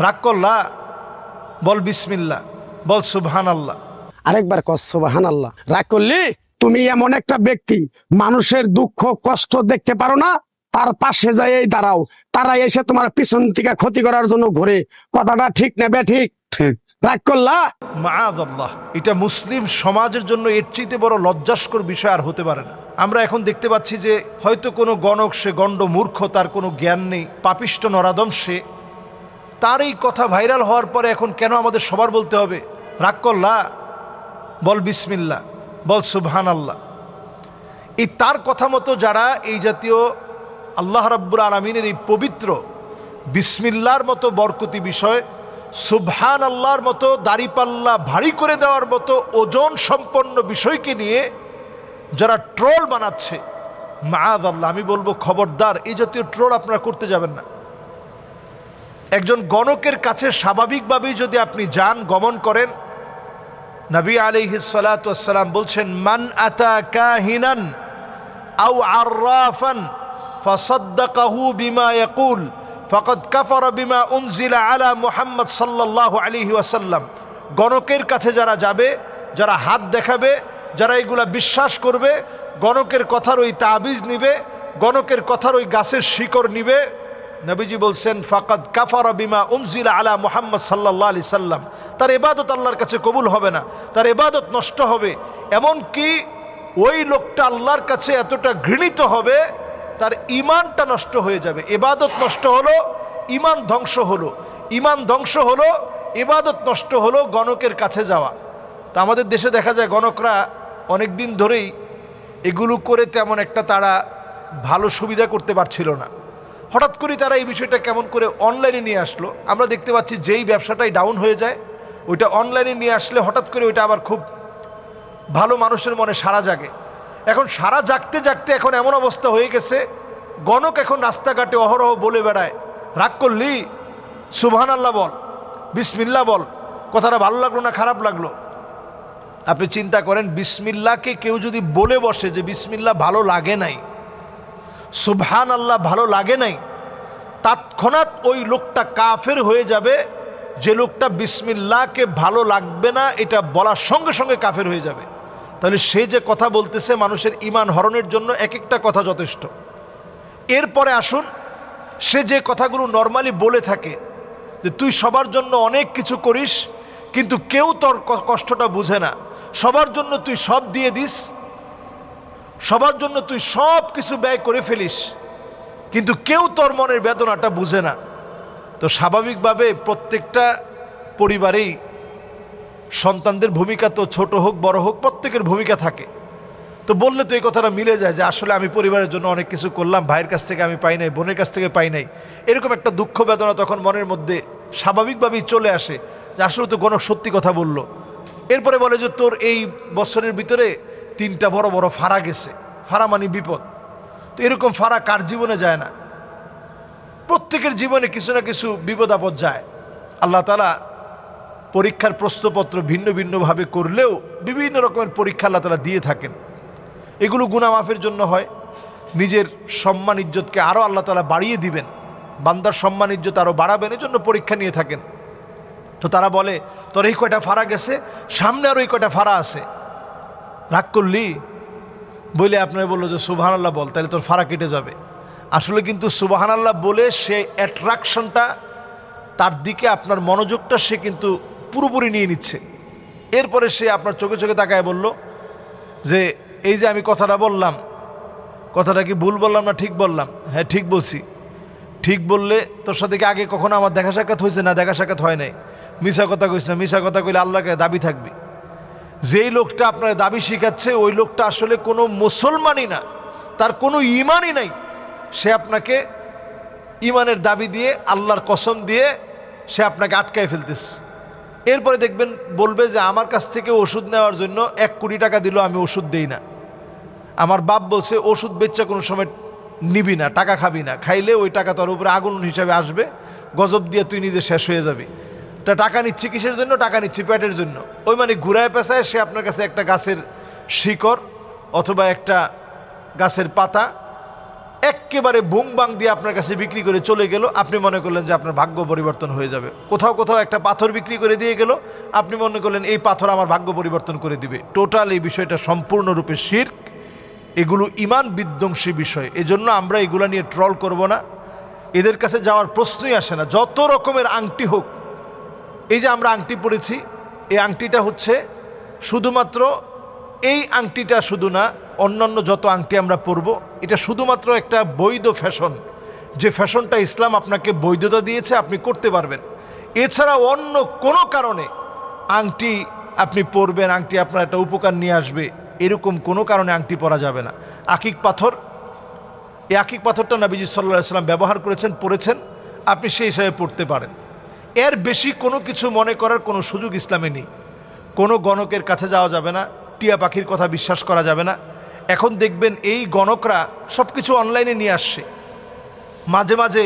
রাগ করলা, বল বিসমিল্লাহ, বল সুবহানাল্লাহ। আরেকবার কস সুবহানাল্লাহ। রাগ করলি? তুমি এমন একটা ব্যক্তি, মানুষের দুঃখ কষ্ট দেখতে পারো না, তার পাশে যাই দাঁড়াও, তারা এসে তোমার পিছন থেকে ক্ষতি করার জন্য ঘুরে। কথাটা ঠিক নেবে? ঠিক ঠিক। রাগ করলা? মাআযাল্লাহ, এটা মুসলিম সমাজের জন্য এর চেয়ে বড় লজ্জাস্কর বিষয় আর হতে পারে না। আমরা এখন দেখতে পাচ্ছি যে হয়তো কোনো গণক, সে গণ্ড মূর্খ, তার কোনো জ্ঞান নেই, পাপিষ্ট নরাদম সে, তার এই কথা ভাইরাল হওয়ার পরে এখন কেন আমাদের সবার বলতে হবে রাগ করলা, বল বিসমিল্লাহ, বল সুবহানাল্লাহ। এই তার কথা মতো যারা এই জাতীয় আল্লাহ রাব্বুল আলামিনের এই পবিত্র বিসমিল্লাহর মতো বরকতি বিষয়, সুবহানাল্লাহর মতো দাড়িপাল্লা ভারী করে দেওয়ার মতো ওজন সম্পন্ন বিষয়কে নিয়ে যারা ট্রোল বানাচ্ছে, মাআযাল্লাহ, আমি বলবো খবরদার, এই জাতীয় ট্রোল আপনারা করতে যাবেন না। একজন গণকের কাছে স্বাভাবিকভাবেই যদি আপনি যান, গমন করেন, নবী আলাইহিস সালাতু ওয়াস সালাম বলছেন, মান আতা কাহিনান আও আররাফান ফাসাদ্দাকাহু বিমা ইয়াকুল ফাকাদ কাফারা বিমা উনজিলা আলা মুহাম্মদ সাল্লাল্লাহু আলাইহি ওয়াসাল্লাম। গণকের কাছে যারা যাবে, যারা হাত দেখাবে, যারা এগুলা বিশ্বাস করবে, গণকের কথার ওই তাবিজ নিবে, গণকের কথার ওই গাছের শিকড় নিবে, নবীজি বলছেন ফাকাদ কাফারা বিমা উনজিলা আলা মুহাম্মদ সাল্লাল্লাহু আলাইহি সাল্লাম, তার ইবাদত আল্লাহর কাছে কবুল হবে না, তার ইবাদত নষ্ট হবে। এমনকি ওই লোকটা আল্লাহর কাছে এতটা ঘৃণিত হবে, তার ঈমানটা নষ্ট হয়ে যাবে। ইবাদত নষ্ট হলো, ঈমান ধ্বংস হলো, ঈমান ধ্বংস হলো, ইবাদত নষ্ট হলো, গণকের কাছে যাওয়া। তা আমাদের দেশে দেখা যায় গণকরা অনেক দিন ধরেই এগুলো করে তেমন একটা তারা ভালো সুবিধা করতে পারছিল না। হঠাৎ করে তারা এই বিষয়টা কেমন করে অনলাইনে নিয়ে আসলো। আমরা দেখতে পাচ্ছি যেই ব্যবসাটাই ডাউন হয়ে যায়, ওইটা অনলাইনে নিয়ে আসলে হঠাৎ করে ওইটা আবার খুব ভালো মানুষের মনে সাড়া জাগে। এখন সাড়া জাগতে জাগতে এখন এমন অবস্থা হয়ে গেছে, গণক এখন রাস্তাঘাটে অহরহ বলে বেড়ায়, রাগ করলি সুবহানাল্লাহ বল, বিসমিল্লাহ বল। কথাটা ভালো লাগলো না খারাপ লাগলো? আপনি চিন্তা করেন, বিসমিল্লাহকে কেউ যদি বলে বসে যে বিসমিল্লাহ ভালো লাগে নাই, সুবহানাল্লাহ ভালো লাগে নাই, তৎক্ষণাৎ ওই লোকটা কাফের হয়ে যাবে। যে লোকটা বিসমিল্লাহকে ভালো লাগবে না এটা বলার সঙ্গে সঙ্গে কাফের হয়ে যাবে। তাহলে সে যে কথা বলতেছে, মানুষের ঈমান হরণের জন্য এক একটা কথা যথেষ্ট। এরপরে আসুন, সে যে কথাগুলো নর্মালি বলে থাকে যে তুই সবার জন্য অনেক কিছু করিস কিন্তু কেউ তোর কষ্টটা বুঝে না, সবার জন্য তুই সব দিয়ে দিস, সবার জন্য তুই সব কিছু ব্যয় করে ফেলিস, কিন্তু কেউ তোর মনের বেদনাটা বুঝে না। তো স্বাভাবিকভাবে প্রত্যেকটা পরিবারেই সন্তানদের ভূমিকা তো ছোট হোক বড় হোক প্রত্যেকের ভূমিকা থাকে। তো বললে তো এই কথাটা মিলে যায় যে আসলে আমি পরিবারের জন্য অনেক কিছু করলাম, ভাইয়ের কাছ থেকে আমি পাই নাই, বোনের কাছ থেকে পাই নাই, এরকম একটা দুঃখ বেদনা তখন মনের মধ্যে স্বাভাবিকভাবেই চলে আসে যে আসলে তো গণক সত্যি কথা বলল। এরপরে বলে যে তোর এই বছরের ভিতরে 3টা বড় বড় ফাড়া গেছে, ফাড়া মানে বিপদ। তো এরকম ফাড়া কার জীবনে যায় না? প্রত্যেকের জীবনে কিছু না কিছু বিপদ আপদ যায়। আল্লাহ তাআলা পরীক্ষার প্রশ্নপত্র ভিন্ন ভিন্নভাবে করলেও বিভিন্ন রকমের পরীক্ষা আল্লাহ তাআলা দিয়ে থাকেন। এগুলো গুনাহ মাফের জন্য হয়, নিজের সম্মান ইজ্জতকে আরও আল্লাহ তাআলা বাড়িয়ে দিবেন, বান্দার সম্মান ইজ্জত আরও বাড়াবেন, এই জন্য পরীক্ষা নিয়ে থাকেন। তো তারা বলে তোর এই কয়টা ফাড়া গেছে, সামনে আরও এই কয়টা ফাড়া আছে, রাগ করলি বলে আপনার বললো যে সুবহানাল্লাহ বল, তাহলে তোর ফাড়া কেটে যাবে। আসলে কিন্তু সুবহানাল্লাহ বলে সে অ্যাট্রাকশনটা, তার দিকে আপনার মনোযোগটা সে কিন্তু পুরোপুরি নিয়ে নিচ্ছে। এরপরে সে আপনার চোখে চোখে তাকায় বলল যে এই যে আমি কথাটা বললাম, কথাটা কি ভুল বললাম না ঠিক বললাম? হ্যাঁ ঠিক বলছি। ঠিক বললে তোর সাথে কি আগে কখনো আমার দেখা সাক্ষাৎ হয়েছে? না, দেখা সাক্ষাৎ হয় নাই। মিশা কথা কইস না, মিশা কথা কইলে আল্লাহকে দাবি থাকবি। যেই লোকটা আপনার দাবি শিখাচ্ছে ওই লোকটা আসলে কোনো মুসলমানই না, তার কোনো ঈমানই নাই, সে আপনাকে ঈমানের দাবি দিয়ে আল্লাহর কসম দিয়ে সে আপনাকে আটকায় ফেলতেছে। এরপরে দেখবেন বলবে যে আমার কাছ থেকে ওষুধ নেওয়ার জন্য 1 কোটি টাকা দিল, আমি ওষুধ দেই না। আমার বাপ বলছে ওষুধ বেচা কোনো সময় নিবি না, টাকা খাবি না, খাইলে ওই টাকা তোর উপরে আগুন হিসাবে আসবে, গজব দিয়ে তুই নিজে শেষ হয়ে যাবি। তা টাকা নিচ্ছি কিসের জন্য? টাকা নিচ্ছি পেটের জন্য। ওই মানে ঘুরায় পেঁচায় সে আপনার কাছে একটা গাছের শিকড় অথবা একটা গাছের পাতা এক্কেবারে বুং বাং দিয়ে আপনার কাছে বিক্রি করে চলে গেল, আপনি মনে করলেন যে আপনার ভাগ্য পরিবর্তন হয়ে যাবে। কোথাও কোথাও একটা পাথর বিক্রি করে দিয়ে গেল, আপনি মনে করলেন এই পাথর আমার ভাগ্য পরিবর্তন করে দিবে। টোটাল এই বিষয়টা সম্পূর্ণরূপে শিরক, এগুলো ঈমান বিধ্বংসী বিষয়। এজন্য আমরা এগুলা নিয়ে ট্রল করব না, এদের কাছে যাওয়ার প্রশ্নই আসে না। যত রকমের আংটি হোক, এই যে আমরা আংটি পরেছি, এই আংটিটা হচ্ছে শুধুমাত্র, এই আংটিটা শুধু না, অন্যান্য যত আংটি আমরা পরব, এটা শুধুমাত্র একটা বৈধ ফ্যাশন, যে ফ্যাশনটা ইসলাম আপনাকে বৈধতা দিয়েছে, আপনি করতে পারবেন। এছাড়া অন্য কোনো কারণে আংটি আপনি পরবেন, আংটি আপনার একটা উপকার নিয়ে আসবে, এরকম কোনো কারণে আংটি পরা যাবে না। আকিক পাথর, এই আকিক পাথরটা নবীজি সাল্লাল্লাহু আলাইহি সাল্লাম ব্যবহার করেছেন, পরেছেন, আপনি সেই হিসাবে পড়তে পারেন। এর বেশি কোনো কিছু মনে করার কোনো সুযোগ ইসলামে নেই। কোনো গণকের কাছে যাওয়া যাবে না, টিয়া পাখির কথা বিশ্বাস করা যাবে না। এখন দেখবেন এই গণকরা সব কিছু অনলাইনে নিয়ে আসছে। মাঝে মাঝে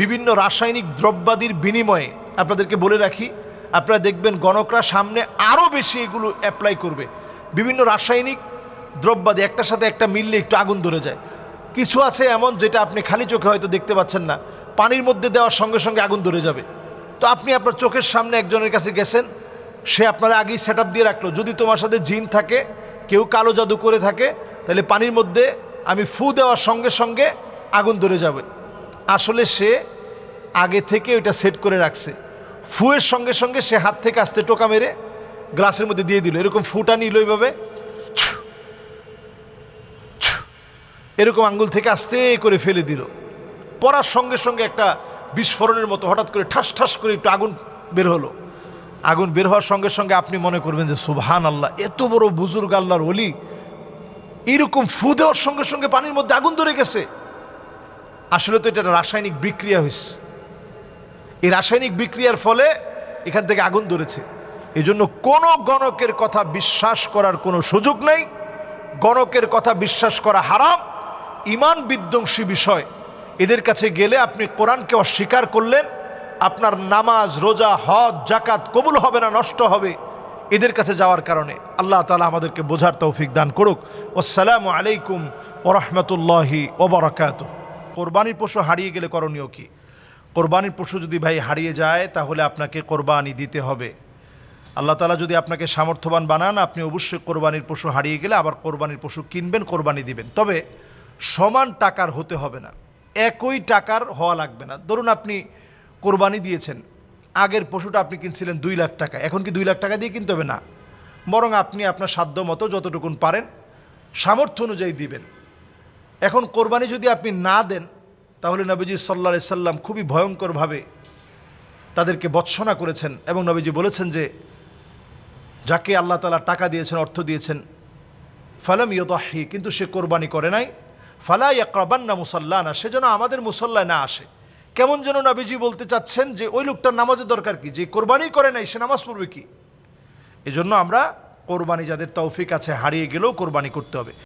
বিভিন্ন রাসায়নিক দ্রব্যাদির বিনিময়ে, আপনাদেরকে বলে রাখি, আপনারা দেখবেন গণকরা সামনে আরও বেশি এগুলো অ্যাপ্লাই করবে। বিভিন্ন রাসায়নিক দ্রব্যাদি একটার সাথে একটা মিললে একটু আগুন ধরে যায়। কিছু আছে এমন যেটা আপনি খালি চোখে হয়তো দেখতে পাচ্ছেন না, পানির মধ্যে দেওয়ার সঙ্গে সঙ্গে আগুন ধরে যাবে। তো আপনি আপনার চোখের সামনে একজনের কাছে গেছেন, সে আপনার আগেই সেট আপ দিয়ে রাখলো, যদি তোমার সাথে জিন থাকে, কেউ কালো জাদু করে থাকে, তাহলে পানির মধ্যে আমি ফু দেওয়ার সঙ্গে সঙ্গে আগুন ধরে যাবে। আসলে সে আগে থেকে ওইটা সেট করে রাখছে। ফুয়ের সঙ্গে সঙ্গে সে হাত থেকে আস্তে টোকা মেরে গ্লাসের মধ্যে দিয়ে দিল, এরকম ফুটা নিল এইভাবে, এরকম আঙ্গুল থেকে আস্তে করে ফেলে দিল। পড়ার সঙ্গে সঙ্গে একটা বিস্ফোরণের মতো হঠাৎ করে ঠাস ঠাস করে একটু আগুন বের হলো। আগুন বের হওয়ার সঙ্গে সঙ্গে আপনি মনে করবেন যে সুবহানাল্লাহ, এত বড় বুজুর্গ আল্লাহর ওলি, এইরকম ফু দেওয়ার সঙ্গে সঙ্গে পানির মধ্যে আগুন ধরে গেছে। আসলে তো এটা রাসায়নিক বিক্রিয়া হয়েছে। এই রাসায়নিক বিক্রিয়ার ফলে এখান থেকে আগুন ধরেছে। এই জন্য কোনো গণকের কথা বিশ্বাস করার কোনো সুযোগ নেই। গণকের কথা বিশ্বাস করা হারাম, ঈমান বিধ্বংসী বিষয়। এদের কাছে গেলে আপনি কোরআনকে অস্বীকার করলেন, আপনার নামাজ, রোজা, হজ, জাকাত কবুল হবে না, নষ্ট হবে এদের কাছে যাওয়ার কারণে। আল্লাহ তাআলা আমাদেরকে বোঝার তৌফিক দান করুক। আসসালামু আলাইকুম ওয়া রাহমাতুল্লাহি ওয়া বারাকাতুহু। কোরবানির পশু হারিয়ে গেলে করণীয় কি? কোরবানির পশু যদি ভাই হারিয়ে যায়, তাহলে আপনাকে কোরবানি দিতে হবে। আল্লাহ তাআলা যদি আপনাকে সামর্থ্যবান বানান, আপনি অবশ্যই কোরবানির পশু হারিয়ে গেলে আবার কোরবানির পশু কিনবেন, কোরবানি দিবেন। তবে সমান টাকার হতে হবে না, একই টাকার হওয়া লাগবে না। ধরুন আপনি কোরবানি দিয়েছেন, আগের পশুটা আপনি কিনছিলেন 2 লাখ টাকা, এখন কি 2 লাখ টাকা দিয়ে কিনতে হবে? না, বরং আপনি আপনার সাধ্য মতো যতটুকুন পারেন সামর্থ্য অনুযায়ী দিবেন। এখন কোরবানি যদি আপনি না দেন, তাহলে নবীজি সাল্লাল্লাহু আলাইহি সাল্লাম খুবই ভয়ঙ্করভাবে তাদেরকে ভর্ৎসনা করেছেন, এবং নবীজি বলেছেন যে যাকে আল্লাহ তাআলা টাকা দিয়েছেন, অর্থ দিয়েছেন, ফালাম ইউদাহি, কিন্তু সে কোরবানি করে নাই, ফালা ইয়াকরাবান্না মুসাল্লানা, সে যেন আমাদের মুসল্লায় না আসে। কেমন যেন নবীজি বলতে চাচ্ছেন যে ওই লোকটার নামাজের দরকার কি, যে কোরবানি করে নাই সে নামাজ পড়বে কি? এজন্য আমরা কোরবানি, যাদের তৌফিক আছে, হারিয়ে গেলেও কোরবানি করতে হবে।